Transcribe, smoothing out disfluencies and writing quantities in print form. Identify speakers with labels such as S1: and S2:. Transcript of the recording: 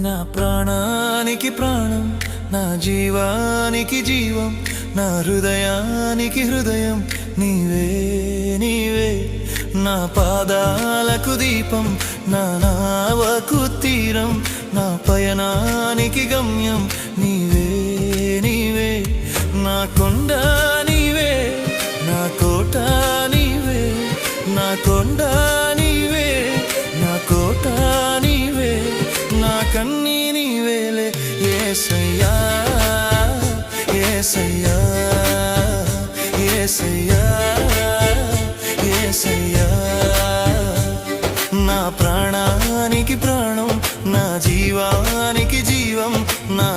S1: నా ప్రాణానికి ప్రాణం, నా జీవానికి జీవం, నా హృదయానికి హృదయం నీవే నీవే. నా పాదాలకు దీపం, నా నావకు తీరం, నా పయనానికి గమ్యం నీవే నీవే. నా కొండ నీవే, నా కోట నీవే, నా కొండ నీవే, నా కోట నీవే, నా కన్నీ నీవేలే యేసయ్యా యేసయ్యా యేసయ్యా యేసయ్యా. నా ప్రాణానికి ప్రాణం, నా జీవానికి జీవం, నా